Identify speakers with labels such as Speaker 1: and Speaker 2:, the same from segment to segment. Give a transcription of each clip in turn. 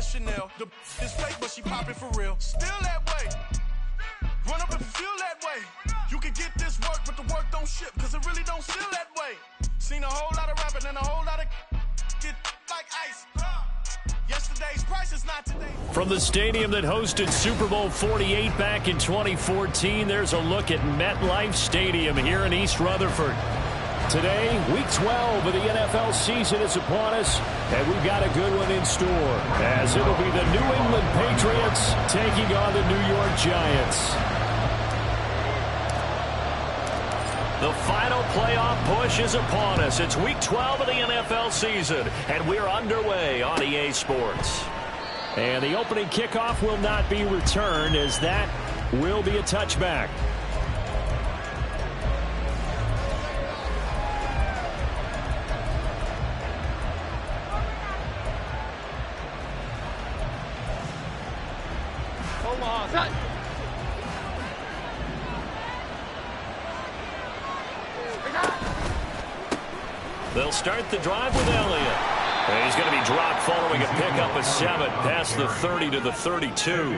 Speaker 1: Chanel. The is fake, but she popping for real. Still that way. Run up if you feel that way. You can get this work, but the work don't ship, cause it really don't feel that way. Seen a whole lot of rapping and a whole lot of get like ice. Yesterday's price is not today.
Speaker 2: From the stadium that hosted Super Bowl 48 back in 2014, there's a look at MetLife Stadium here in East Rutherford. Today, Week 12 of the NFL season is upon us, and we've got a good one in store, as it'll be the New England Patriots taking on the New York Giants. The final playoff push is upon us. It's Week 12 of the NFL season, and we're underway on EA Sports. And the opening kickoff will not be returned, as that will be a touchback. They'll start the drive with Elliott. And he's going to be dropped following a pickup of 7 past the 30 to the 32.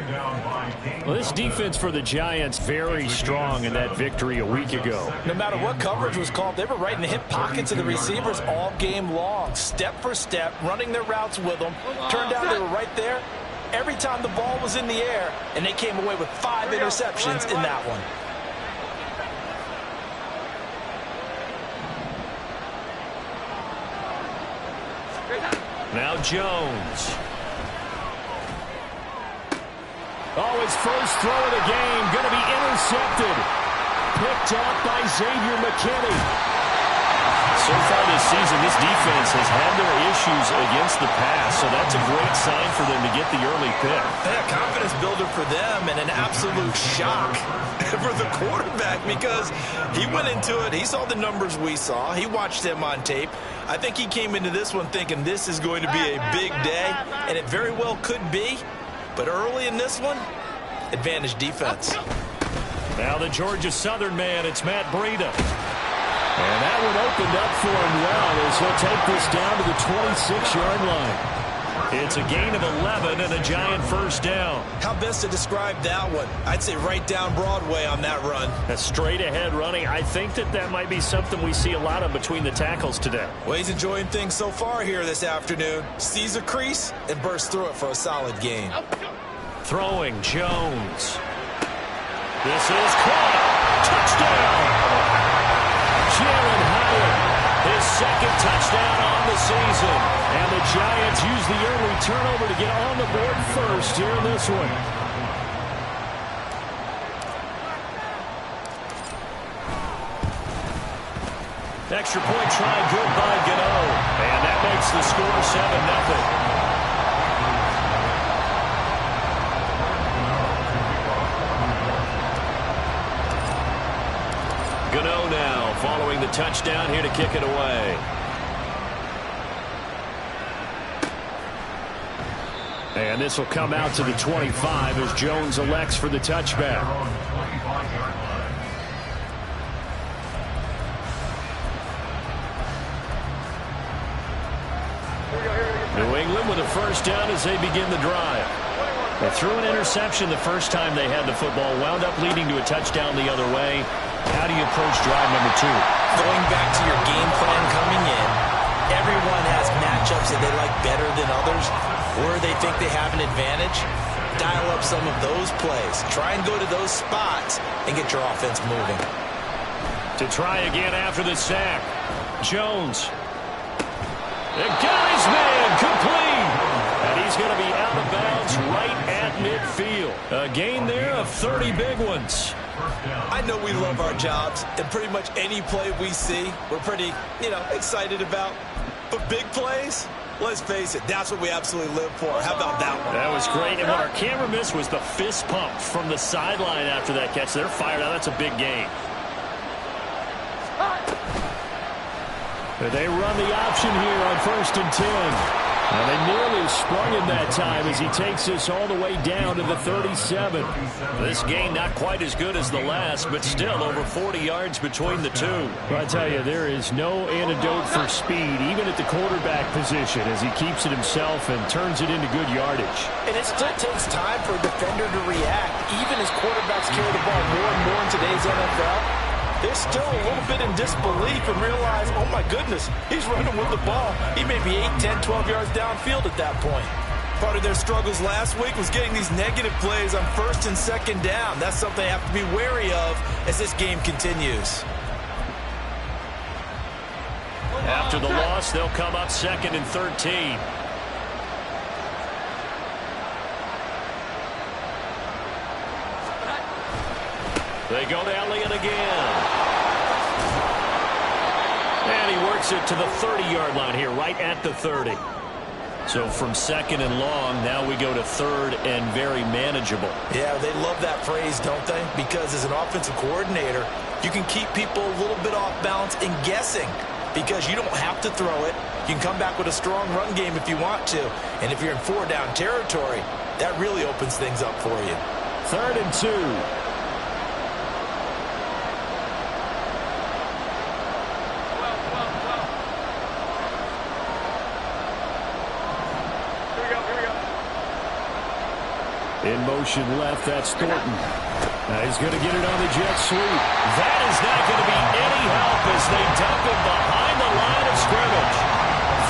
Speaker 2: Well, this defense for the Giants very strong in that victory a week ago.
Speaker 3: No matter what coverage was called, they were right in the hip pockets of the receivers all game long. Step for step, running their routes with them. Turned out they were right there every time the ball was in the air, and they came away with 5 interceptions in that one.
Speaker 2: Now Jones. Oh, his first throw of the game going to be intercepted. Picked up by Xavier McKinney. So far this season, this defense has had their issues against the pass, so that's a great sign for them to get the early pick.
Speaker 3: Yeah, confidence builder for them, and an absolute shock for the quarterback, because he went into it, he saw the numbers we saw, he watched them on tape. I think he came into this one thinking this is going to be a big day, and it very well could be, but early in this one, advantage defense.
Speaker 2: Now the Georgia Southern man, it's Matt Breida. And that one opened up for him well as he'll take this down to the 26-yard line. It's a gain of 11 and a Giant first down.
Speaker 3: How best to describe that one? I'd say right down Broadway on that run.
Speaker 2: A straight ahead running. I think that might be something we see a lot of between the tackles today.
Speaker 3: Well, he's enjoying things so far here this afternoon. Sees a crease and bursts through it for a solid gain.
Speaker 2: Throwing Jones. This is caught. Touchdown. Jalen Hyatt, his second touchdown on the season. And the Giants use the early turnover to get on the board first here in this one. Extra point try, good by Gano. And that makes the score 7-0. Gano now following the touchdown here to kick it away. And this will come out to the 25 as Jones elects for the touchback. New England with a first down as they begin the drive. They threw an interception the first time they had the football, wound up leading to a touchdown the other way. How do you approach drive number 2?
Speaker 3: Going back to your game plan coming in, everyone has matchups that they like better than others, or they think they have an advantage. Dial up some of those plays. Try and go to those spots and get your offense moving.
Speaker 2: To try again after the sack. Jones. They got his man complete. And he's going to be out of bounds right at midfield. A gain there of 30 big ones.
Speaker 3: I know we love our jobs, and pretty much any play we see, we're pretty, excited about. But big plays, let's face it, that's what we absolutely live for. How about that one?
Speaker 2: That was great. And what our camera missed was the fist pump from the sideline after that catch. They're fired out. That's a big gain. They run the option here on 1st and 10. Well, they nearly sprung him that time as he takes this all the way down to the 37.
Speaker 4: This game not quite as good as the last, but still over 40 yards between the two.
Speaker 2: Well, I tell you, there is no antidote for speed, even at the quarterback position, as he keeps it himself and turns it into good yardage.
Speaker 3: And it still takes time for a defender to react. Even as quarterbacks carry the ball more and more in today's NFL, they're still a little bit in disbelief and realize, oh my goodness, he's running with the ball. He may be 8, 10, 12 yards downfield at that point. Part of their struggles last week was getting these negative plays on 1st and 2nd down. That's something they have to be wary of as this game continues.
Speaker 4: After the loss, they'll come up 2nd and 13. They go to Elliott again. And he works it to the 30-yard line here, right at the 30. So from 2nd and long, now we go to 3rd and very manageable.
Speaker 3: Yeah, they love that phrase, don't they? Because as an offensive coordinator, you can keep people a little bit off balance and guessing because you don't have to throw it. You can come back with a strong run game if you want to. And if you're in 4-down territory, that really opens things up for you.
Speaker 2: 3rd and 2. In motion left, that's Thornton. He's going to get it on the jet sweep.
Speaker 4: That is not going to be any help as they dump him behind the line of scrimmage.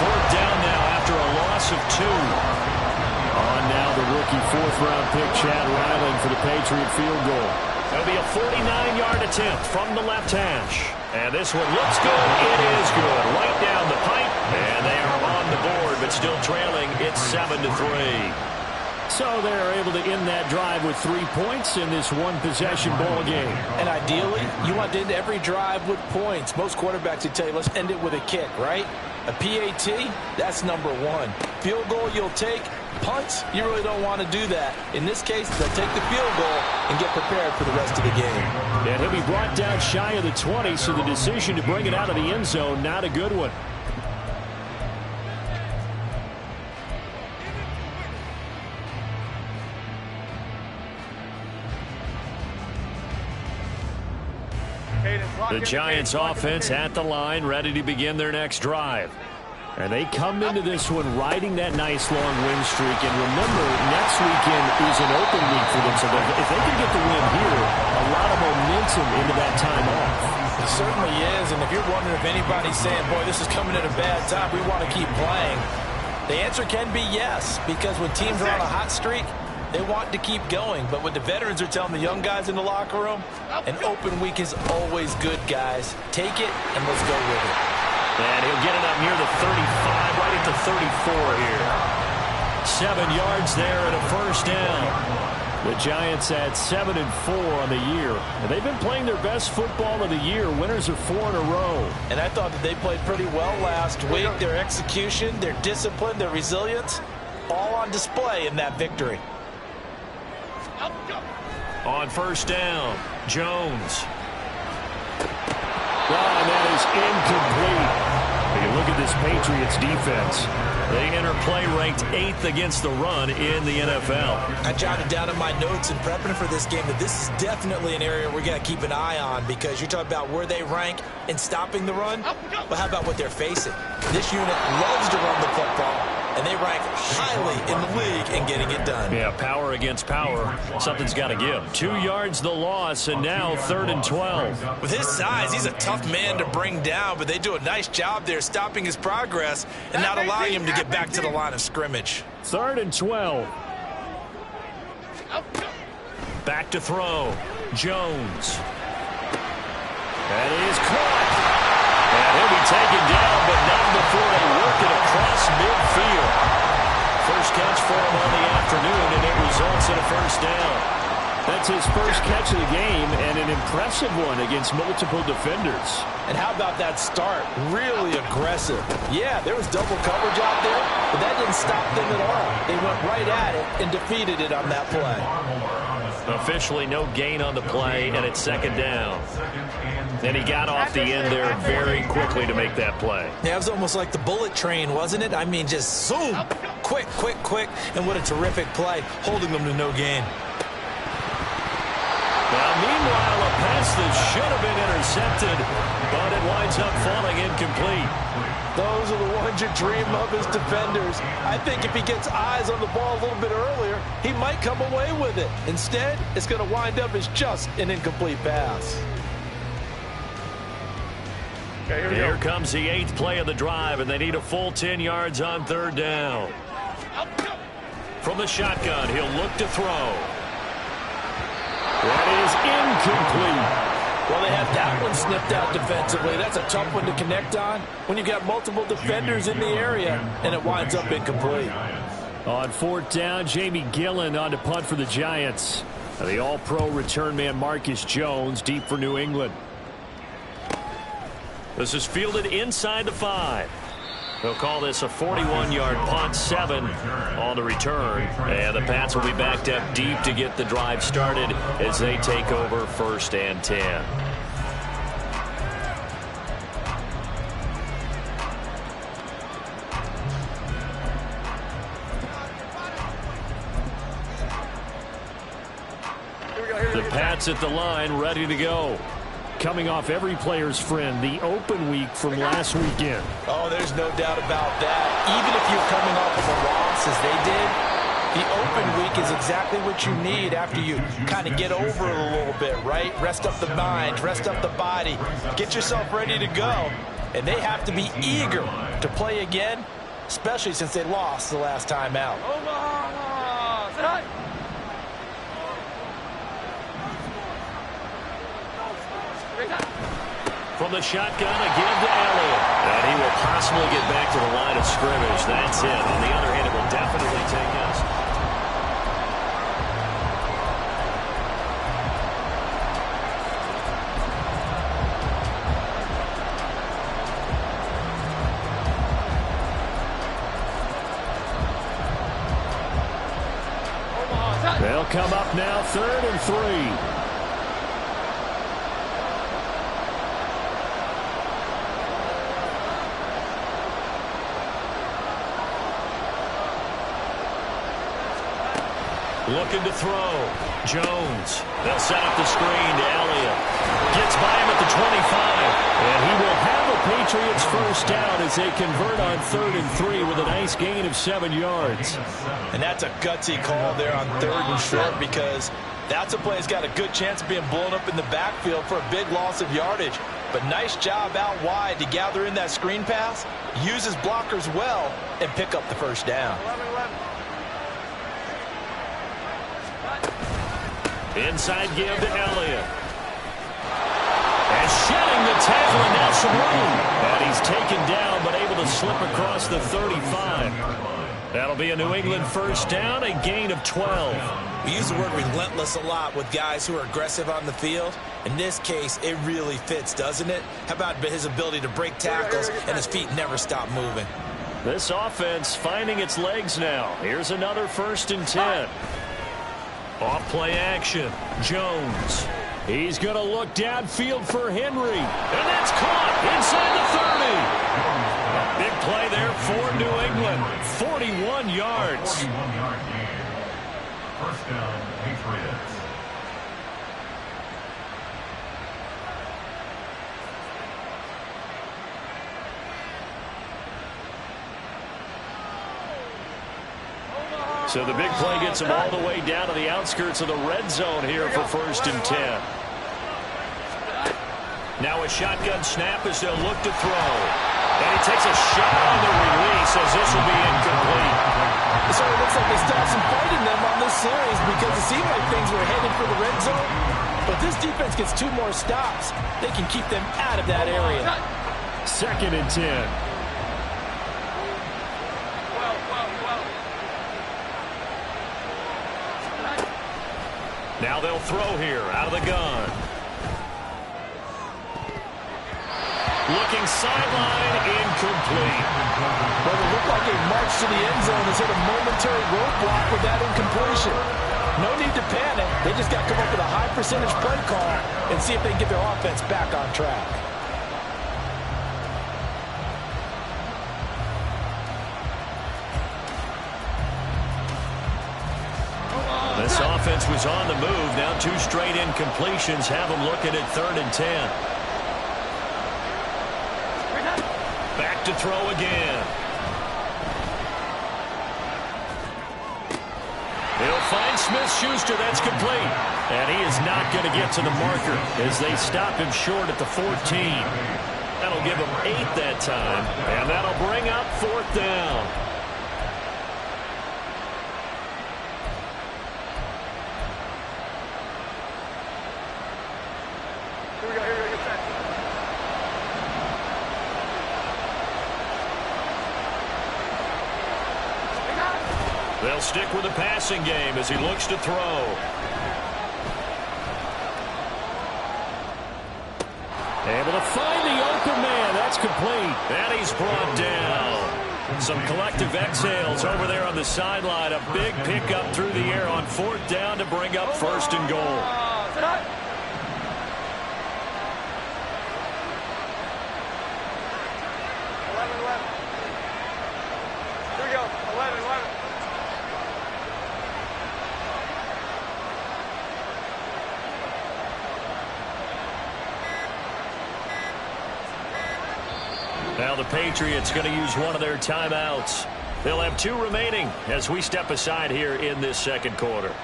Speaker 4: 4th down now after a loss of 2.
Speaker 2: On now the rookie 4th-round pick, Chad Ryland, for the Patriot field goal.
Speaker 4: There'll be a 49-yard attempt from the left hash. And this one looks good. It is good. Right down the pipe. And they are on the board, but still trailing. It's 7-3.
Speaker 2: So they're able to end that drive with 3 points in this one-possession ball game.
Speaker 3: And ideally, you want to end every drive with points. Most quarterbacks would tell you, let's end it with a kick, right? A PAT, that's number 1. Field goal you'll take. Punts, you really don't want to do that. In this case, they'll take the field goal and get prepared for the rest of the game.
Speaker 2: And he'll be brought down shy of the 20, so the decision to bring it out of the end zone, not a good one.
Speaker 4: The Giants offense at the line, ready to begin their next drive.
Speaker 2: And they come into this one riding that nice long win streak. And remember, next weekend is an open week for them. So if they can get the win here, a lot of momentum into that time off.
Speaker 3: It certainly is. And if you're wondering if anybody's saying, boy, this is coming at a bad time, we want to keep playing, the answer can be yes. Because when teams are on a hot streak, they want to keep going. But what the veterans are telling the young guys in the locker room, an open week is always good, guys. Take it, and let's go with it.
Speaker 4: And he'll get it up near the 35, right at the 34 here. 7 yards there and a 1st down.
Speaker 2: The Giants at 7-4 on the year. And they've been playing their best football of the year. Winners of 4 in a row.
Speaker 3: And I thought that they played pretty well last week. Their execution, their discipline, their resilience, all on display in that victory.
Speaker 4: On 1st down, Jones.
Speaker 2: And that is incomplete. You look at this Patriots defense.
Speaker 4: They enter play ranked 8th against the run in the NFL.
Speaker 3: I jotted down in my notes in prepping for this game that this is definitely an area we're going to keep an eye on because you're talking about where they rank in stopping the run. But how about what they're facing? This unit loves to run the football, and they rank highly in the league in getting it done.
Speaker 4: Yeah, power against power. Something's got to give.
Speaker 2: 2 yards the loss, and now 3rd and 12.
Speaker 3: With his size, he's a tough man to bring down, but they do a nice job there stopping his progress and not allowing him to get back to the line of scrimmage.
Speaker 2: 3rd and 12.
Speaker 4: Back to throw. Jones.
Speaker 2: That is caught.
Speaker 4: And he'll be taken down, but not before they work it across midfield. First catch for him on the afternoon, and it results in a 1st down.
Speaker 2: That's his first catch of the game, and an impressive one against multiple defenders.
Speaker 3: And how about that start? Really aggressive. Yeah, there was double coverage out there, but that didn't stop them at all. They went right at it and defeated it on that play.
Speaker 4: Officially no gain on the play, and it's 2nd down.
Speaker 2: And he got off the end there very quickly to make that play.
Speaker 3: Yeah, it was almost like the bullet train, wasn't it? I mean, just zoom, quick, quick, quick, and what a terrific play, holding them to no gain.
Speaker 2: Now, meanwhile, a pass that should have been intercepted, but it winds up falling incomplete.
Speaker 3: Those are the ones you dream of as defenders. I think if he gets eyes on the ball a little bit earlier, he might come away with it. Instead, it's going to wind up as just an incomplete pass.
Speaker 2: Okay, here comes the 8th play of the drive, and they need a full 10 yards on 3rd down. From the shotgun, he'll look to throw. That is incomplete.
Speaker 3: Well, they had that one snipped out defensively. That's a tough one to connect on when you got multiple defenders in the area, and it winds up incomplete.
Speaker 2: On 4th down, Jamie Gillen on to punt for the Giants. The all-pro return man Marcus Jones deep for New England. This is fielded inside the 5. They'll call this a 41-yard punt, 7 on the return. And the Pats will be backed up deep to get the drive started as they take over 1st and 10. The Pats at the line, ready to go. Coming off every player's friend, the open week from last weekend.
Speaker 3: Oh, there's no doubt about that. Even if you're coming off of a loss as they did, the open week is exactly what you need after you kind of get over it a little bit, right? Rest up the mind, rest up the body, get yourself ready to go. And they have to be eager to play again, especially since they lost the last time out.
Speaker 2: From the shotgun, again to Elliott. And he will possibly get back to the line of scrimmage. That's it. On the other hand, it will definitely take us. They'll come up now, 3rd and 3. Looking to throw. Jones. They'll set up the screen to Elliott. Gets by him at the 25. And he will have a Patriots 1st down as they convert on 3rd and 3 with a nice gain of 7 yards.
Speaker 3: And that's a gutsy call there on 3rd and short because that's a play that's got a good chance of being blown up in the backfield for a big loss of yardage. But nice job out wide to gather in that screen pass, use his blockers well, and pick up the 1st down.
Speaker 2: Inside give to Elliott. And shedding the tackle, and now some room. And he's taken down, but able to slip across the 35. That'll be a New England 1st down, a gain of 12.
Speaker 3: We use the word relentless a lot with guys who are aggressive on the field. In this case, it really fits, doesn't it? How about his ability to break tackles and his feet never stop moving?
Speaker 2: This offense finding its legs now. Here's another 1st and 10. Off play action. Jones. He's going to look downfield for Henry. And that's caught inside the 30. Big play there for New England. 41 yards.
Speaker 5: 41-yard gain. 1st down, Patriots.
Speaker 2: So the big play gets him all the way down to the outskirts of the red zone here for 1st and 10. Now a shotgun snap as they'll look to throw. And he takes a shot on the release as this will be incomplete.
Speaker 3: So it looks like they stopped some fight in them on this series because it seemed like things were headed for the red zone. But this defense gets 2 more stops. They can keep them out of that area.
Speaker 2: 2nd and 10. Now they'll throw here out of the gun. Looking sideline, incomplete.
Speaker 3: Well, it looked like a march to the end zone has hit a momentary roadblock with that incompletion. No need to panic. They just got to come up with a high percentage play call and see if they can get their offense back on track.
Speaker 4: This offense was on the move. Now 2 straight incompletions have them looking at 3rd and 10. Back to throw again. He'll find Smith-Schuster. That's complete. And he is not going to get to the marker as they stop him short at the 14. That'll give him 8 that time. And that'll bring up 4th down. They'll stick with the passing game as he looks to throw. Able to find the open man. That's complete. And he's brought down. Some collective exhales over there on the sideline. A big pickup through the air on 4th down to bring up 1st and goal. Now the Patriots going to use one of their timeouts. They'll have 2 remaining as we step aside here in this 2nd quarter.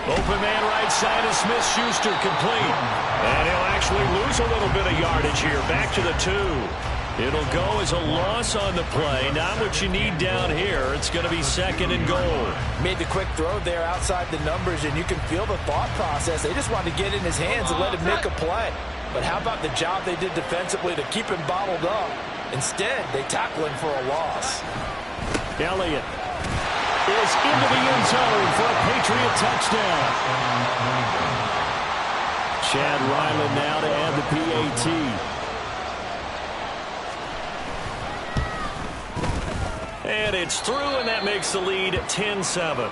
Speaker 4: Open man right side of Smith-Schuster complete. And he'll actually lose a little bit of yardage here. Back to the 2. It'll go as a loss on the play. Not what you need down here. It's going to be 2nd and goal.
Speaker 3: Made the quick throw there outside the numbers, and you can feel the thought process. They just wanted to get in his hands and let him make a play. But how about the job they did defensively to keep him bottled up? Instead, they tackle him for a loss.
Speaker 2: Elliott is into the end zone for a Patriot touchdown. Chad Ryland now to add the PAT. And it's through, and that makes the lead 10-7.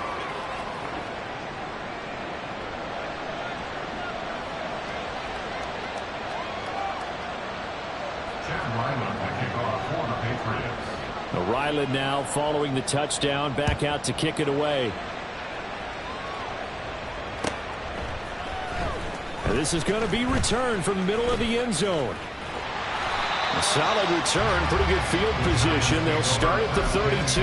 Speaker 2: Ryland now following the touchdown, back out to kick it away. And this is going to be returned from the middle of the end zone. A solid return, pretty good field position. They'll start at the 32.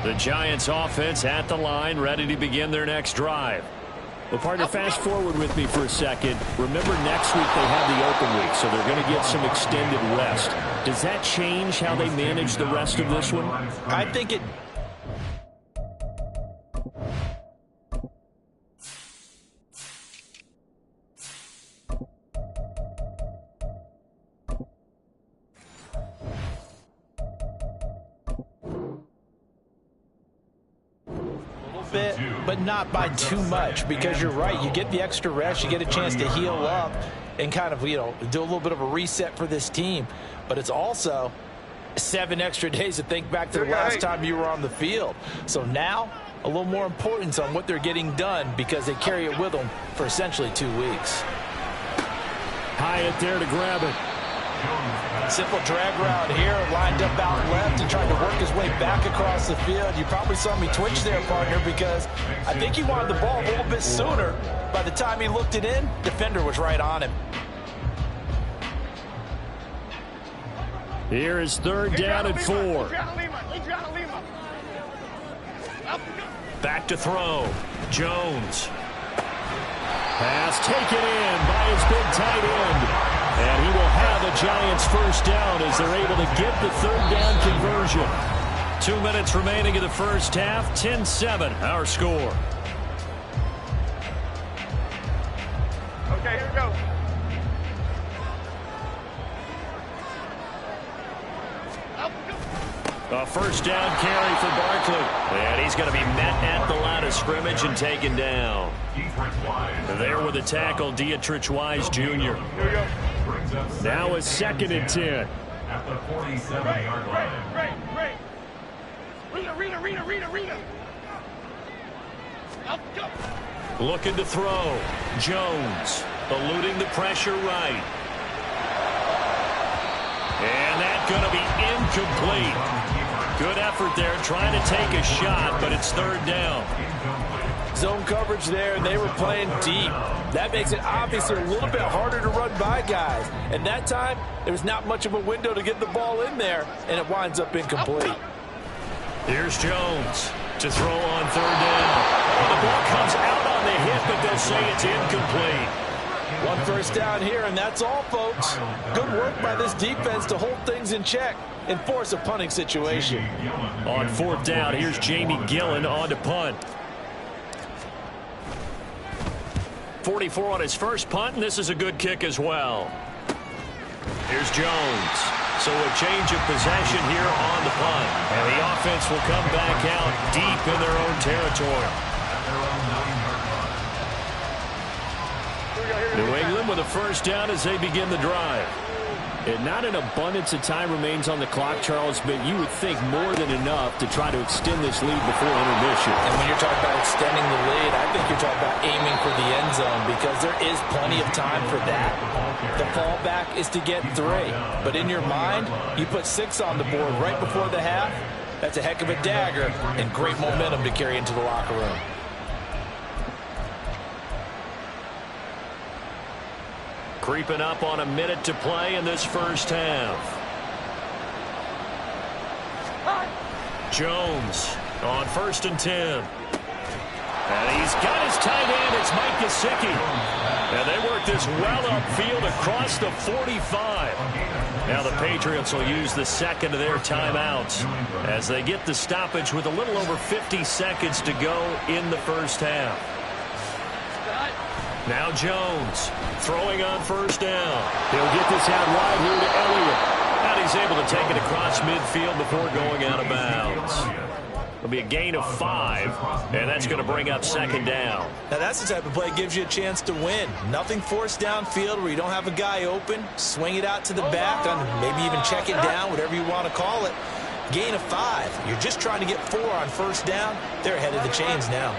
Speaker 2: The Giants offense at the line, ready to begin their next drive. Well, partner, fast forward with me for a second. Remember, next week they have the open week, so they're going to get some extended rest. Does that change how they manage the rest of this one?
Speaker 3: I think it... bit, but not by too much, because you're right. You get the extra rest, you get a chance to heal up and kind of, you know, do a little bit of a reset for this team. But it's also 7 extra days to think back to the last time you were on the field. So now a little more importance on what they're getting done, because they carry it with them for essentially 2 weeks.
Speaker 2: Hyatt there to grab it.
Speaker 3: Simple drag route here, lined up out left and trying to work his way back across the field. You probably saw me twitch there, partner, because I think he wanted the ball a little bit sooner. By the time he looked it in, defender was right on him.
Speaker 2: Here is 3rd down and 4.
Speaker 4: Back to throw. Jones.
Speaker 2: Pass taken in by his big tight end. And he will have the Giants first down as they're able to get the 3rd down conversion. 2 minutes remaining in the first half. 10-7 our score.
Speaker 1: Okay, here we go.
Speaker 2: A first down carry for Barkley. And he's going to be met at the line of scrimmage and taken down. There with the tackle, Dietrich Wise Jr.
Speaker 1: Here we go.
Speaker 2: Now a 2nd and 10.
Speaker 5: At the 47-yard line.
Speaker 1: Rita.
Speaker 2: Looking to throw. Jones eluding the pressure right. And that's going to be incomplete. Good effort there trying to take a shot, but it's 3rd down.
Speaker 3: Zone coverage there, and they were playing deep. That makes it obviously a little bit harder to run by guys. And that time, there's not much of a window to get the ball in there, and it winds up incomplete.
Speaker 2: Here's Jones to throw on 3rd down. The ball comes out on the hit, but they'll say it's incomplete.
Speaker 3: 1 first down here, and that's all, folks. Good work by this defense to hold things in check and force a punting situation.
Speaker 2: On 4th down, here's Jamie Gillen on to punt. 44 on his first punt, and this is a good kick as well. Here's Jones. So a change of possession here on the punt. And the offense will come back out deep in their own territory. New England with a first down as they begin the drive. And not an abundance of time remains on the clock, Charles, but you would think more than enough to try to extend this lead before intermission.
Speaker 3: And when you're talking about extending the lead, I think you're talking about aiming for the end zone because there is plenty of time for that. The fallback is to get 3. But in your mind, you put 6 on the board right before the half. That's a heck of a dagger and great momentum to carry into the locker room.
Speaker 2: Creeping up on a minute to play in this first half. Jones on 1st and 10. And he's got his tight end. It's Mike Gesicki. And they work this well upfield across the 45. Now the Patriots will use the 2nd of their timeouts as they get the stoppage with a little over 50 seconds to go in the first half. Now Jones throwing on 1st down. He'll get this out wide here to Elliott. And he's able to take it across midfield before going out of bounds. It'll be a gain of 5, and that's going to bring up 2nd down.
Speaker 3: Now that's the type of play that gives you a chance to win. Nothing forced downfield where you don't have a guy open. Swing it out to the back, maybe even check it down, whatever you want to call it. Gain of 5. You're just trying to get 4 on 1st down. They're ahead of the chains now.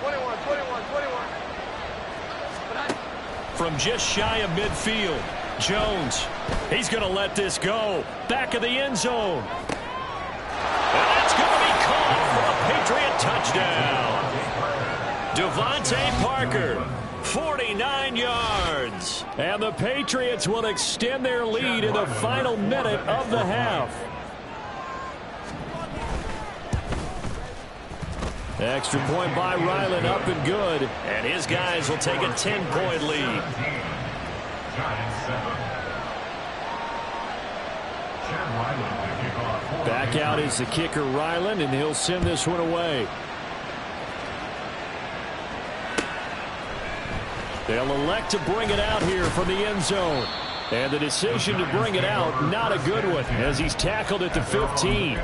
Speaker 1: 21.
Speaker 2: From just shy of midfield, Jones, he's going to let this go. Back of the end zone. And that's going to be caught for a Patriot touchdown. Devontae Parker, 49 yards. And the Patriots will extend their lead in the final minute of the half. Extra point by Ryland, up and good. And his guys will take a 10-point lead. Back out is the kicker, Ryland, and he'll send this one away. They'll elect to bring it out here from the end zone. And the decision to bring it out, not a good one, as he's tackled at the 15.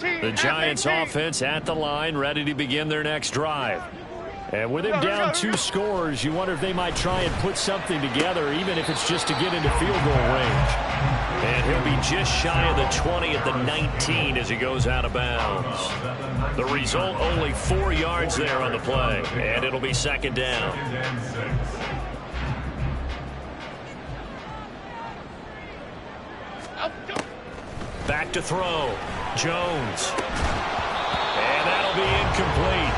Speaker 2: The Giants offense at the line, ready to begin their next drive. And with him down 2 scores, you wonder if they might try and put something together, even if it's just to get into field goal range. And he'll be just shy of the 20 at the 19 as he goes out of bounds. The result, only 4 yards there on the play, and it'll be 2nd down. Back to throw. Jones. And that'll be incomplete.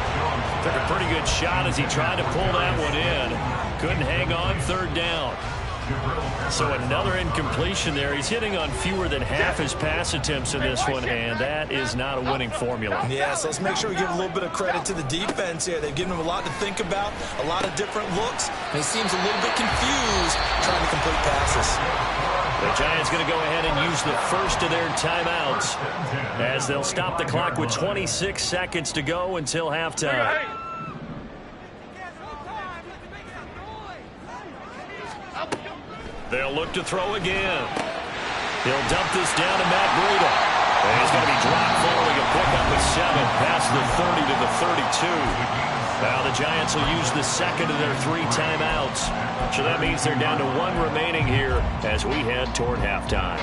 Speaker 2: Took a pretty good shot as he tried to pull that one in. Couldn't hang on 3rd down. So another incompletion there. He's hitting on fewer than half his pass attempts in this one, and that is not a winning formula.
Speaker 3: Yeah, so let's make sure we give a little bit of credit to the defense here. They've given him a lot to think about, a lot of different looks, and he seems a little bit confused trying to complete passes.
Speaker 2: The Giants going to go ahead and use the first of their timeouts as they'll stop the clock with 26 seconds to go until halftime. They'll look to throw again. He'll dump this down to Matt Breida. And he's going to be dropped following a pickup of 7 past the 30 to the 32. Now the Giants will use the second of their 3 timeouts. So that means they're down to 1 remaining here as we head toward halftime.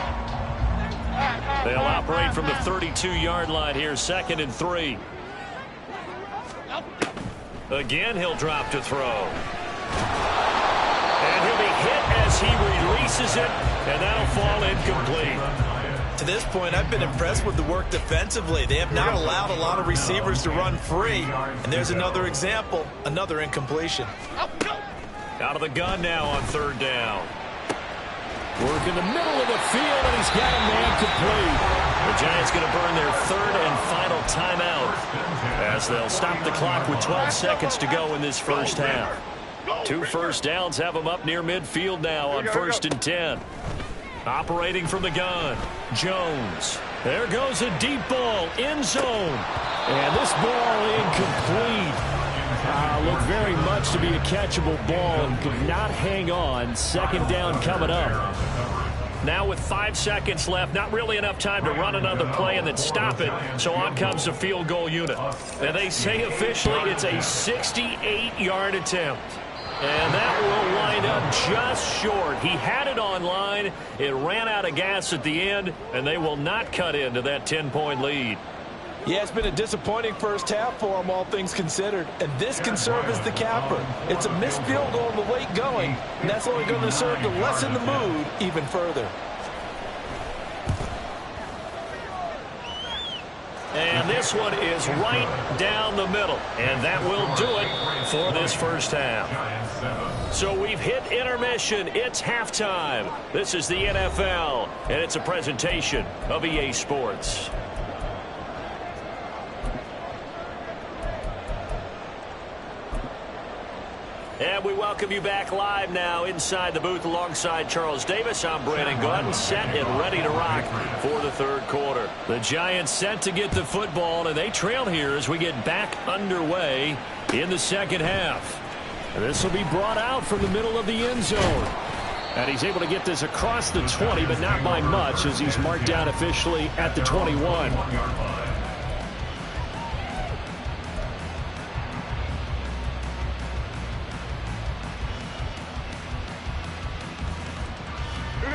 Speaker 2: They'll operate from the 32-yard line here, 2nd and 3. Again, he'll drop to throw. And he'll be hit as he releases it, and that'll fall incomplete.
Speaker 3: To this point, I've been impressed with the work defensively. They have not allowed a lot of receivers to run free. And there's another example, another incompletion.
Speaker 2: Out of the gun now on 3rd down. Work in the middle of the field, and he's got a man complete. The Giants going to burn their 3rd and final timeout as they'll stop the clock with 12 seconds to go in this first half. 2 first downs have them up near midfield now on 1st and 10. Operating from the gun, Jones. There goes a deep ball, end zone. And this ball incomplete. Looked very much to be a catchable ball and could not hang on. 2nd down coming up. Now with 5 seconds left, not really enough time to run another play and then stop it. So on comes the field goal unit. And they say officially it's a 68-yard attempt. And that will wind up just short. He had it on line. It ran out of gas at the end, and they will not cut into that 10-point lead.
Speaker 3: Yeah, it's been a disappointing first half for them, all things considered. And this can serve as the capper. It's a missed field goal in the late going, and that's only going to serve to lessen the mood even further.
Speaker 2: And this one is right down the middle. And that will do it for this first half. So we've hit intermission. It's halftime. This is the NFL, and it's a presentation of EA Sports. And we welcome you back live now inside the booth alongside Charles Davis. I'm Brandon Gordon, set and ready to rock for the 3rd quarter. The Giants set to get the football, and they trail here as we get back underway in the 2nd half. And this will be brought out from the middle of the end zone. And he's able to get this across the 20, but not by much as he's marked down officially at the 21.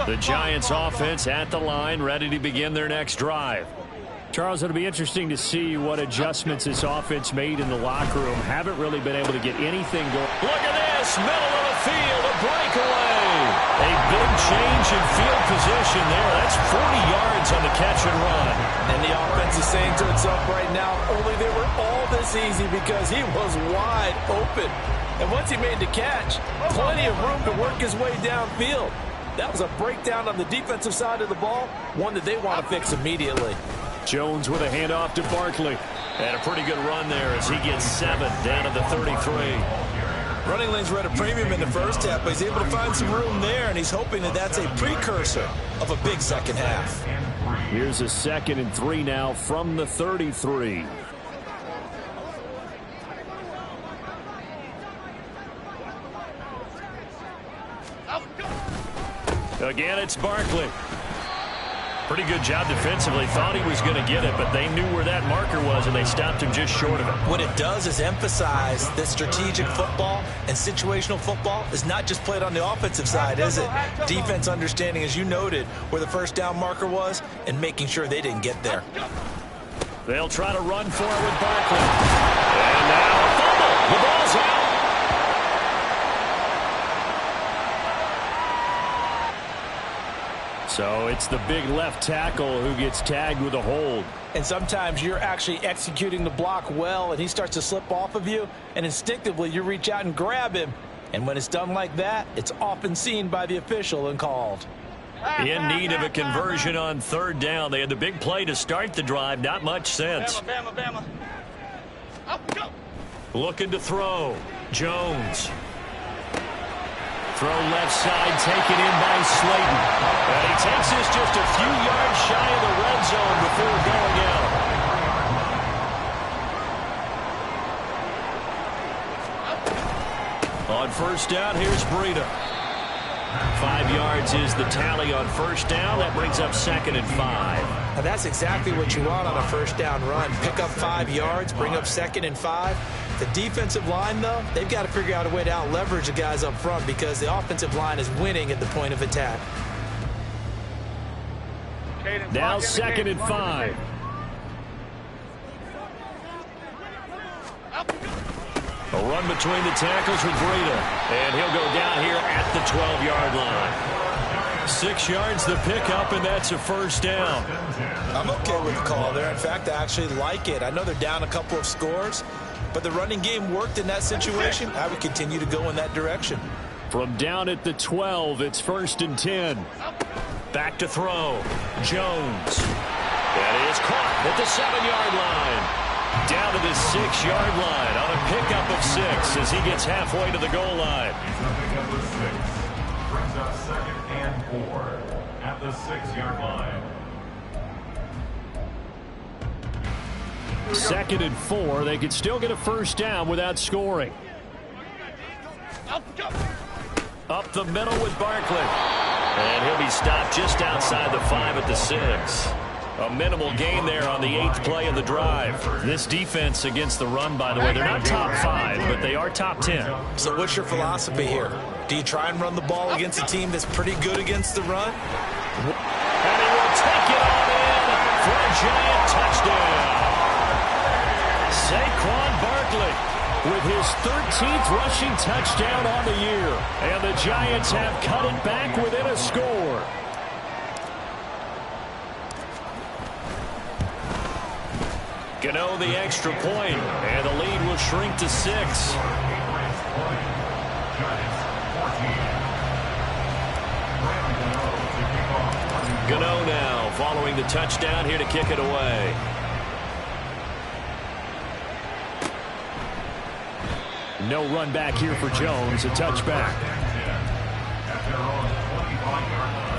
Speaker 2: The Giants offense at the line, ready to begin their next drive. Charles, it'll be interesting to see what adjustments this offense made in the locker room. Haven't really been able to get anything going. Look at this, middle of the field, a breakaway. A big change in field position there. That's 40 yards on the catch and run.
Speaker 3: And the offense is saying to itself right now, only they were all this easy because he was wide open. And once he made the catch, plenty of room to work his way downfield. That was a breakdown on the defensive side of the ball, one that they want to fix immediately.
Speaker 2: Jones with a handoff to Barkley. And a pretty good run there as he gets 7 down to the 33.
Speaker 3: Running lanes were at a premium in the first half, but he's able to find some room there, and he's hoping that that's a precursor of a big second half.
Speaker 2: Here's a 2nd and 3 now from the 33. Again, it's Barkley. Pretty good job defensively. Thought he was going to get it, but they knew where that marker was, and they stopped him just short of it.
Speaker 3: What it does is emphasize that strategic football and situational football is not just played on the offensive side, is it? Defense understanding, as you noted, where the first down marker was and making sure they didn't get there.
Speaker 2: They'll try to run for it with Barkley. And now a fumble. The ball's out. So it's the big left tackle who gets tagged with a hold.
Speaker 3: And sometimes you're actually executing the block well, and he starts to slip off of you, and instinctively you reach out and grab him, And when it's done like that, it's often seen by the official and called.
Speaker 2: In need of a conversion on third down. They had the big play to start the drive. Not much sense.
Speaker 1: Bama. Up, go.
Speaker 2: Looking to throw. Jones. Throw left side, taken in by Slayton. And he takes this just a few yards shy of the red zone before going out. On first down, here's Breida. 5 yards is the tally on first down. That brings up 2nd and 5.
Speaker 3: Now that's exactly what you want on a first down run. Pick up 5 yards, bring up 2nd and 5. The defensive line, though, they've got to figure out a way to out-leverage the guys up front because the offensive line is winning at the point of attack.
Speaker 2: Now 2nd and 5. A run between the tackles with Breida. And he'll go down here at the 12-yard line. 6 yards the pickup, and that's a first down.
Speaker 3: I'm okay with the call there. In fact, I actually like it. I know they're down a couple of scores, but the running game worked in that situation. I would continue to go in that direction.
Speaker 2: From down at the 12, it's 1st and 10. Back to throw. Jones. That is caught at the 7-yard line. Down to the 6-yard line on a pickup of 6 as he gets halfway to the goal line.
Speaker 5: He's a pickup of 6. Brings up 2nd and 4 at the 6-yard line.
Speaker 2: 2nd and 4. They could still get a first down without scoring. Up the middle with Barkley. And he'll be stopped just outside the 5 at the 6. A minimal gain there on the 8th play of the drive. This defense against the run, by the way, they're not top 5, but they are top 10.
Speaker 3: So what's your philosophy here? Do you try and run the ball against a team that's pretty good against the run?
Speaker 2: And he will take it on in for a giant touchdown. Saquon Barkley with his 13th rushing touchdown on the year. And the Giants have cut it back within a score. Gano the extra point, and the lead will shrink to 6. Gano now following the touchdown here to kick it away. No run back here for Jones, a touchback.
Speaker 5: At their own 25-yard line.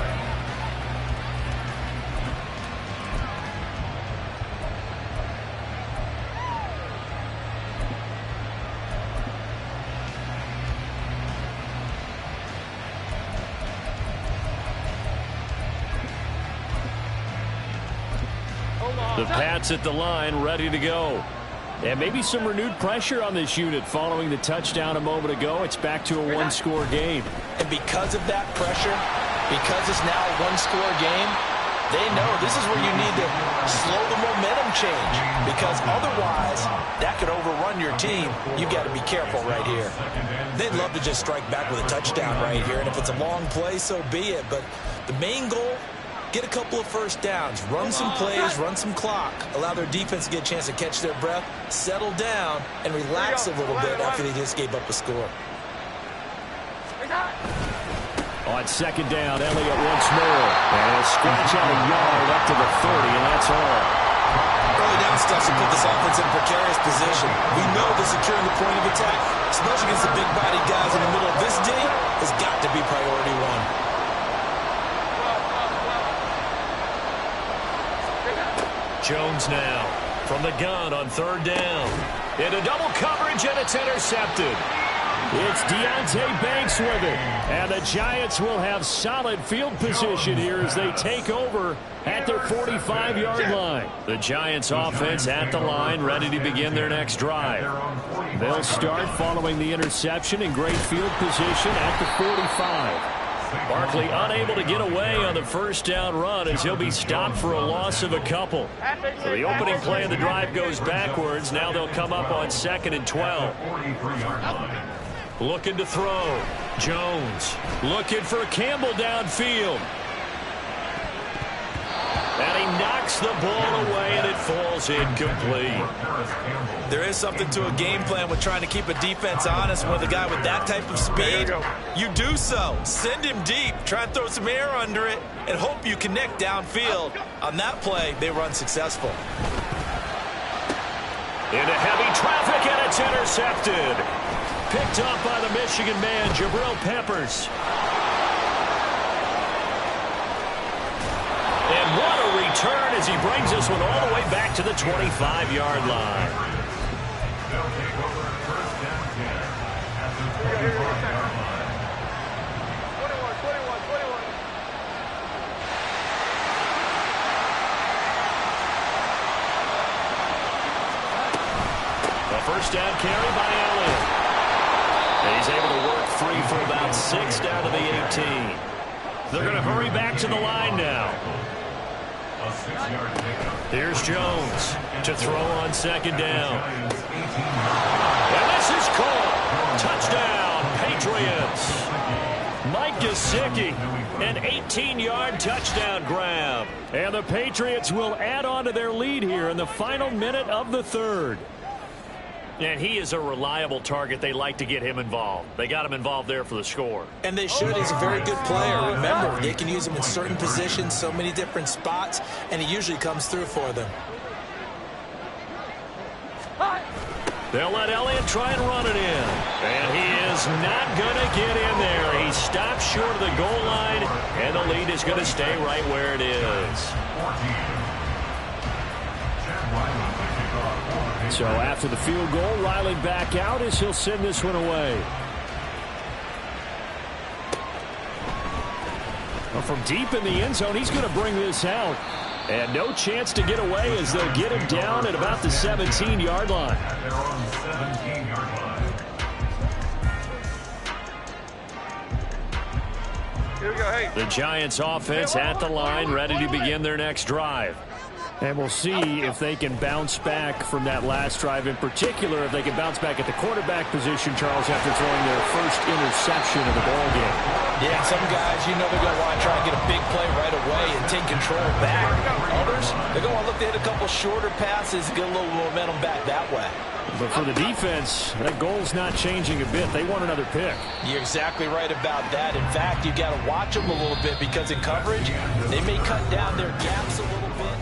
Speaker 2: The Pats at the line, ready to go. And maybe some renewed pressure on this unit following the touchdown a moment ago. It's back to a one-score game.
Speaker 3: And because of that pressure, because it's now a one-score game, they know this is where you need to slow the momentum change. Because otherwise, that could overrun your team. You've got to be careful right here. They'd love to just strike back with a touchdown right here. And if it's a long play, so be it. But the main goal, get a couple of first downs, run some plays, run some clock, allow their defense to get a chance to catch their breath, settle down, and relax a little bit after they just gave up a score.
Speaker 2: On 2nd down, Elliott once more. And a scratch out a yard up to the 30, and that's all.
Speaker 3: Early down stuff to put this offense in a precarious position. We know that securing the point of attack, especially against the big-bodied guys in the middle of this D, has got to be priority one.
Speaker 2: Jones now from the gun on 3rd down. Into double coverage, and it's intercepted. It's Deonte Banks with it. And the Giants will have solid field position here as they take over at their 45-yard line. The Giants offense at the line, ready to begin their next drive. They'll start following the interception in great field position at the 45. Barkley unable to get away on the first down run as he'll be stopped for a loss of a couple. So the opening play of the drive goes backwards. Now they'll come up on 2nd and 12. Looking to throw. Jones looking for Campbell downfield. And And he knocks the ball away, and it falls incomplete.
Speaker 3: There is something to a game plan with trying to keep a defense honest. With a guy with that type of speed, you do so. Send him deep, try and throw some air under it, and hope you connect downfield. On that play, they run successful.
Speaker 2: Into heavy traffic, and it's intercepted. Picked up by the Michigan man, Jabril Peppers. And what a return as he brings this one all the way back to the 25-yard line.
Speaker 5: They'll take over first down 10 at the 25-yard line.
Speaker 2: 21. The first down carry by Elliott. He's able to work free for about 6 down to the 18. They're going to hurry back to the line now.
Speaker 5: A 6-yard pickup.
Speaker 2: Here's Jones to throw on second down. And this is caught. Touchdown, Patriots. Mike Gesicki, an 18-yard touchdown grab. And the Patriots will add on to their lead here in the final minute of the third. And he is a reliable target. They like to get him involved. They got him involved there for the score.
Speaker 3: And they should. He's a very good player. Remember, they can use him in certain positions, so many different spots, and he usually comes through for them.
Speaker 2: They'll let Elliott try and run it in. And he is not going to get in there. He stops short of the goal line, and the lead is going to stay right where it is. So after the field goal, Riley back out as he'll send this one away. Well, from deep in the end zone, he's going to bring this out. And no chance to get away as they'll get him down at about the 17-yard line.
Speaker 5: They're on the 17-yard line.
Speaker 1: Here we go, hey.
Speaker 2: The Giants offense at the line, ready to begin their next drive. And we'll see if they can bounce back from that last drive, in particular if they can bounce back at the quarterback position, Charles, after throwing their first interception of the ball game.
Speaker 3: Yeah, some guys, you know they're going to want to try and get a big play right away and take control back. Others, they're going to want to look to hit a couple shorter passes, get a little momentum back that way.
Speaker 2: But for the defense, that goal's not changing a bit. They want another pick.
Speaker 3: You're exactly right about that. In fact, you've got to watch them a little bit because in coverage, they may cut down their gaps a little bit.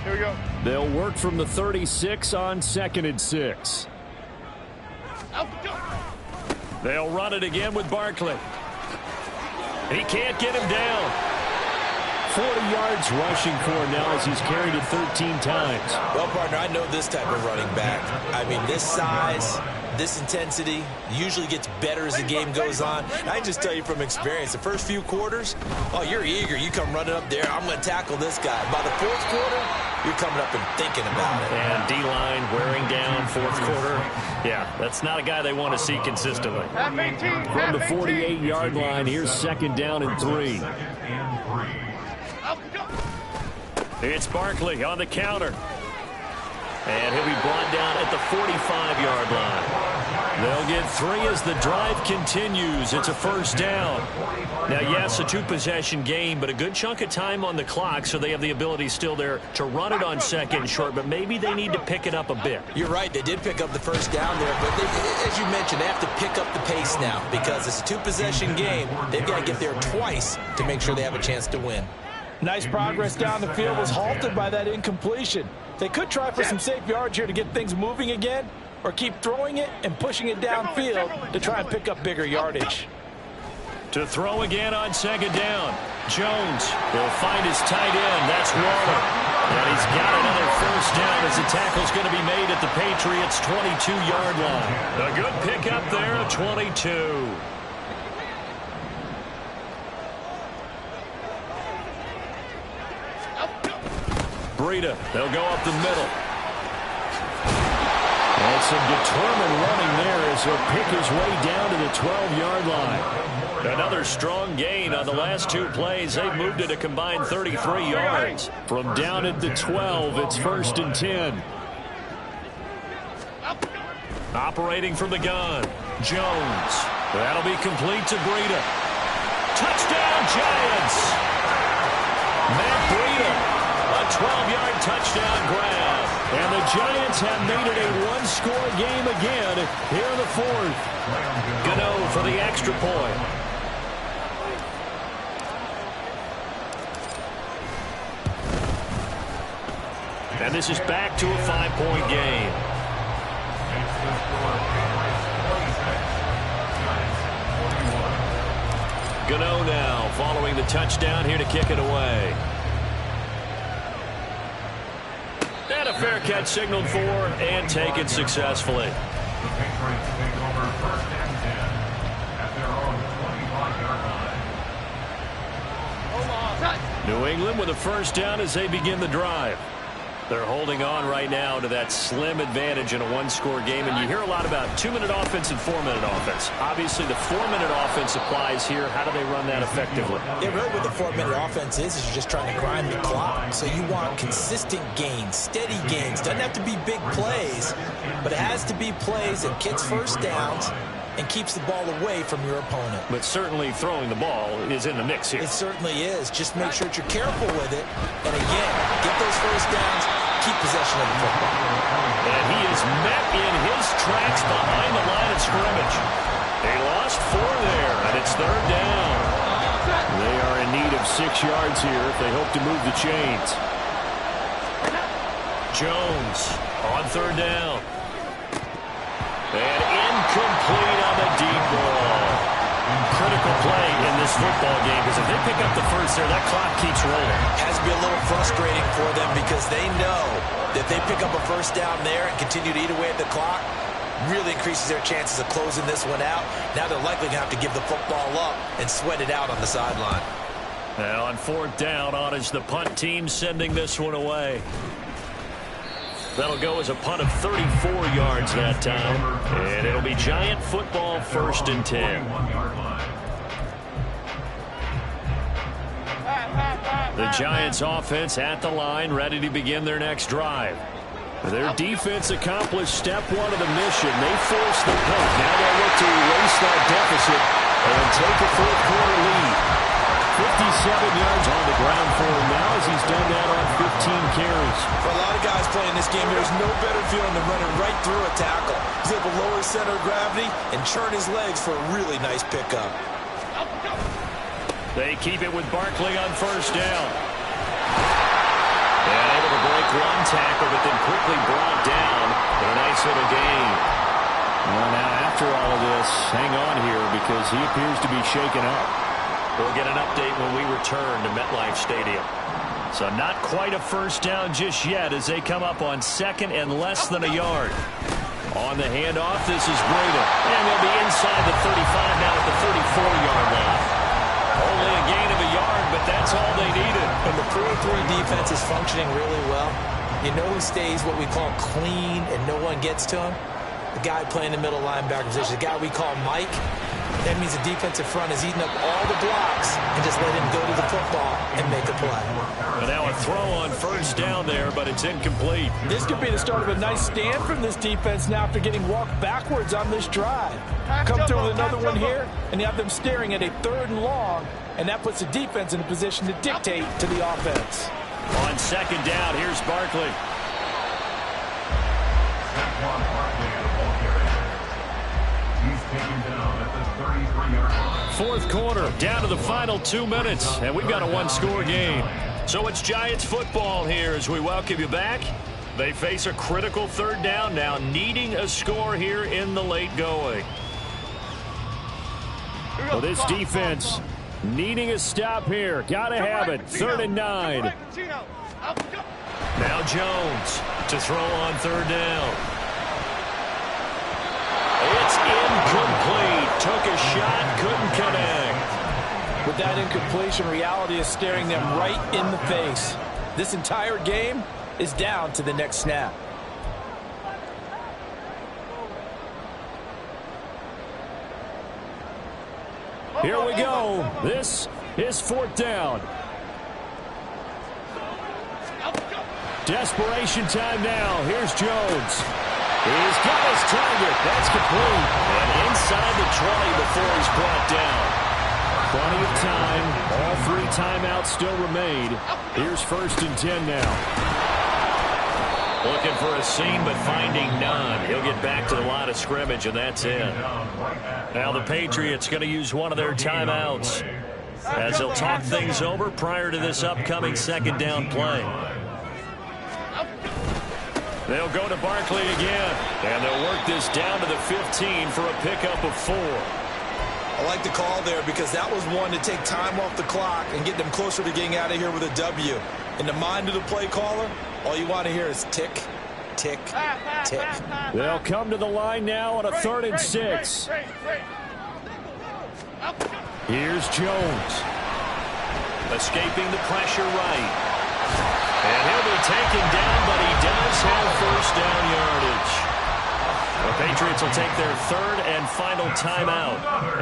Speaker 1: Here we go.
Speaker 2: They'll work from the 36 on 2nd and 6. They'll run it again with Barkley. He can't get him down. 40 yards rushing for him now as he's carried it 13 times.
Speaker 3: Well, partner, I know this type of running back. I mean, this size, this intensity usually gets better as the game goes on. And I can just tell you from experience, the first few quarters, oh, you're eager. You come running up there, I'm going to tackle this guy. By the fourth quarter, you're coming up and thinking about it.
Speaker 2: And D-line wearing down fourth quarter. Yeah, that's not a guy they want to see consistently. From the 48-yard line, here's 2nd down and 3. It's Barkley on the counter. And he'll be brought down at the 45-yard line. They'll get 3 as the drive continues. It's a first down. Now, yes, a 2-possession game, but a good chunk of time on the clock, so they have the ability still there to run it on 2nd and short, but maybe they need to pick it up a bit.
Speaker 3: You're right. They did pick up the first down there, but as you mentioned, they have to pick up the pace now because it's a 2-possession game. They've got to get there twice to make sure they have a chance to win. Nice progress down the field was halted by that incompletion. They could try for some safe yards here to get things moving again, or keep throwing it and pushing it downfield to try and pick up bigger yardage.
Speaker 2: To throw again on 2nd down. Jones will find his tight end. That's Waller. And he's got another first down as the tackle's going to be made at the Patriots' 22-yard line. A good pickup there of 22. Breida, they'll go up the middle. And some determined running there as he'll pick his way down to the 12-yard line. Another strong gain on the last 2 plays. They've moved it a combined 33 yards. From down at the 12, it's 1st and 10. Operating from the gun, Jones. That'll be complete to Breida. Touchdown, Giants! Matt Breida, a 12-yard touchdown grab. And the Giants have made it a one-score game again here in the fourth. Gano for the extra point. And this is back to a 5-point game. Gano now following the touchdown here to kick it away. And a fair catch signaled for and taken successfully.
Speaker 5: The Patriots take over first and 10 at their own 25-yard line.
Speaker 2: New England with a first down as they begin the drive. They're holding on right now to that slim advantage in a one-score game, and you hear a lot about 2-minute offense and 4-minute offense. Obviously, the 4-minute offense applies here. How do they run that effectively?
Speaker 3: Yeah, really what the 4-minute offense is you're just trying to grind the clock. So you want consistent gains, steady gains. Doesn't have to be big plays, but it has to be plays that gets first downs and keeps the ball away from your opponent.
Speaker 2: But certainly throwing the ball is in the mix here.
Speaker 3: It certainly is. Just make sure that you're careful with it. And again, get those first downs, keep possession of the football.
Speaker 2: And he is met in his tracks behind the line of scrimmage. They lost 4 there, and it's third down. They are in need of 6 yards here if they hope to move the chains. Jones on third down. And incomplete on the deep ball. Critical play in this football game because if they pick up the first there, that clock keeps rolling.
Speaker 3: Has to be a little frustrating for them because they know that if they pick up a first down there and continue to eat away at the clock, really increases their chances of closing this one out. Now they're likely going to have to give the football up and sweat it out on the sideline.
Speaker 2: Now on fourth down, on is the punt team sending this one away. That'll go as a punt of 34 yards that time. And it'll be Giant football, first and 10. The Giants offense at the line, ready to begin their next drive. Their defense accomplished step 1 of the mission. They forced the punt. Now they'll look to erase that deficit and take a fourth quarter lead. 57 yards on the ground for him now as he's done that on 15 carries.
Speaker 3: For a lot of guys playing this game, there's no better feeling than running right through a tackle. He's able to lower his center of gravity and churn his legs for a really nice pickup.
Speaker 2: They keep it with Barkley on first down. And able to break one tackle, but then quickly brought down in a nice little gain. Well, now after all of this, hang on here because he appears to be shaken up. We'll get an update when we return to MetLife Stadium. So not quite a first down just yet as they come up on second and less than a yard. On the handoff, this is Breida. And they'll be inside the 35 now at the 34-yard line. Only a gain of a yard, but that's all they needed.
Speaker 3: And the 4-3 defense is functioning really well. You know who stays what we call clean and no one gets to him? The guy playing the middle linebacker position, the guy we call Mike. That means the defensive front is eating up all the blocks and just let him go to the football and make a play.
Speaker 2: And now a throw on first down there, but it's incomplete.
Speaker 6: This could be the start of a nice stand from this defense now after getting walked backwards on this drive. Come through with another one here, and you have them staring at a 3rd and long, and that puts the defense in a position to dictate to the offense.
Speaker 2: On second down, here's Barkley.
Speaker 5: He's taken down at the 33-yard line.
Speaker 2: Fourth quarter, down to the final 2 minutes, and we've got a one-score game. So it's Giants football here as we welcome you back. They face a critical third down now, needing a score here in the late going. Well, this defense needing a stop here. Got to have it. 3rd and 9. Now Jones to throw on third down. It's incomplete. Took a shot, couldn't connect.
Speaker 6: With that incompletion, reality is staring them right in the face. This entire game is down to the next snap.
Speaker 2: Here we go. This is 4th down. Desperation time now. Here's Jones. He's got his target. That's complete. And inside the 20 before he's brought down. Plenty of time. All 3 timeouts still remain. Here's 1st and 10 now. Looking for a seam, but finding none. He'll get back to the line of scrimmage, and that's it. Now the Patriots going to use one of their timeouts as they'll talk things over prior to this upcoming 2nd down play. They'll go to Barkley again, and they'll work this down to the 15 for a pickup of 4.
Speaker 3: I like the call there because that was one to take time off the clock and get them closer to getting out of here with a W. In the mind of the play caller, all you want to hear is tick, tick, tick.
Speaker 2: They'll come to the line now on a 3rd and 6. Here's Jones. Escaping the pressure right. And he'll be taken down, but he does have 1st down yardage. The Patriots will take their 3rd and final timeout.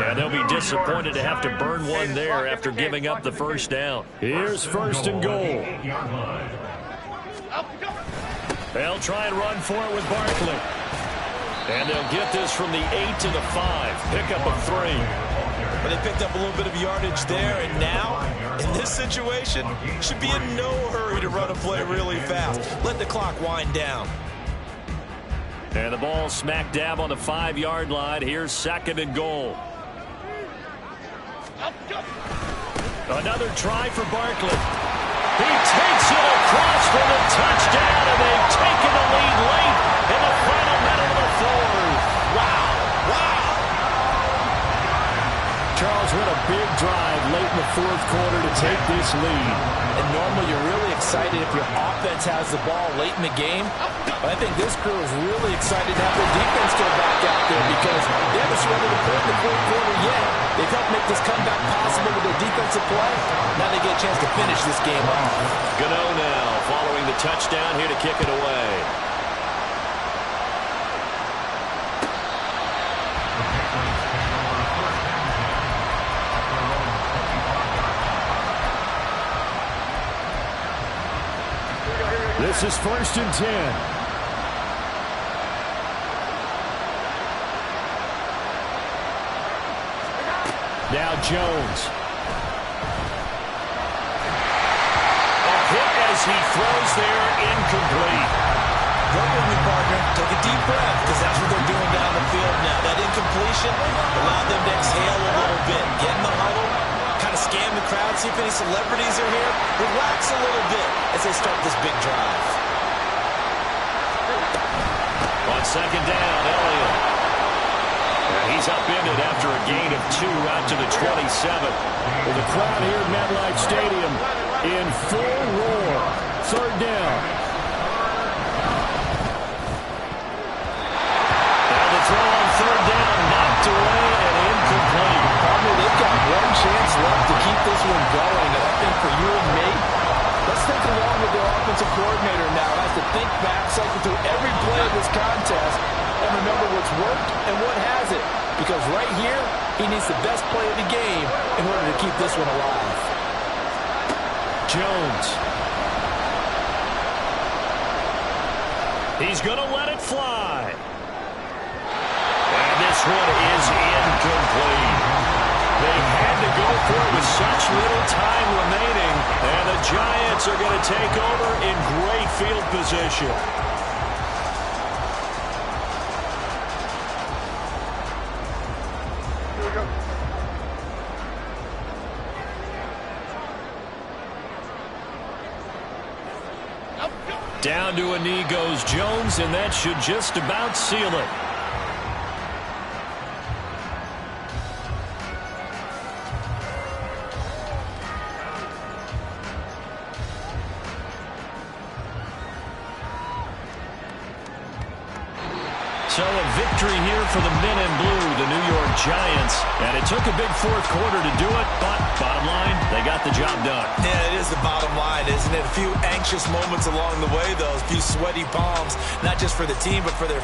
Speaker 2: And they'll be disappointed to have to burn one there after giving up the 1st down. Here's 1st and goal. They'll try and run for it with Barkley. And they'll get this from the 8 to the 5. Pickup of 3.
Speaker 3: But they picked up a little bit of yardage there, and now, in this situation, should be in no hurry to run a play really fast. Let the clock wind down.
Speaker 2: And the ball smack dab on the 5-yard line. Here's 2nd and goal. Another try for Barkley. He takes it across for the touchdown, and they've taken the lead late in the final minute of the 4th.
Speaker 3: Wow. Wow.
Speaker 2: Charles, what a big drive late in the 4th quarter to take this lead.
Speaker 6: And normally you're really excited if your offense has the ball late in the game. But I think this crew is really excited to have their defense go back out there because they haven't surrendered a point in the 4th quarter yet. They've helped make this comeback possible with their defensive play. Now they get a chance to finish this game off.
Speaker 2: Gano now following the touchdown here to kick it away. This is 1st and 10. Now Jones. A hit as he throws there, incomplete.
Speaker 3: Work with me, partner. Take a deep breath because that's what they're doing down the field now. That incompletion allowed them to exhale a little bit. Get in the huddle, kind of scan the crowd, see if any celebrities are here. Relax a little bit as they start this big drive.
Speaker 2: On 2nd down, Elliott. He's upended after a gain of 2 out to the 27. Well, the crowd here at MetLife Stadium in full roar. 3rd down. Now the throw on 3rd down, knocked away and incomplete.
Speaker 6: Probably they've got one chance left to keep this one going. And I think for you and me, let's think along with their offensive coordinator now. Has to think back, cycle through every play of this contest, and remember what's worked and what hasn't. Because right here, he needs the best play of the game in order to keep this one alive.
Speaker 2: Jones. He's going to let it fly. And this one is incomplete. They had to go for it with such little time remaining. And the Giants are going to take over in great field position. Down to a knee goes Jones, and that should just about seal it. So a victory here for the men in blue, the New York Giants. And it took a big 4th quarter to do it, but bottom line, they got the job done.
Speaker 3: Yeah, it is the bottom line, isn't it? A few anxious moments along the way, though. A few sweaty palms, not just for the team, but for their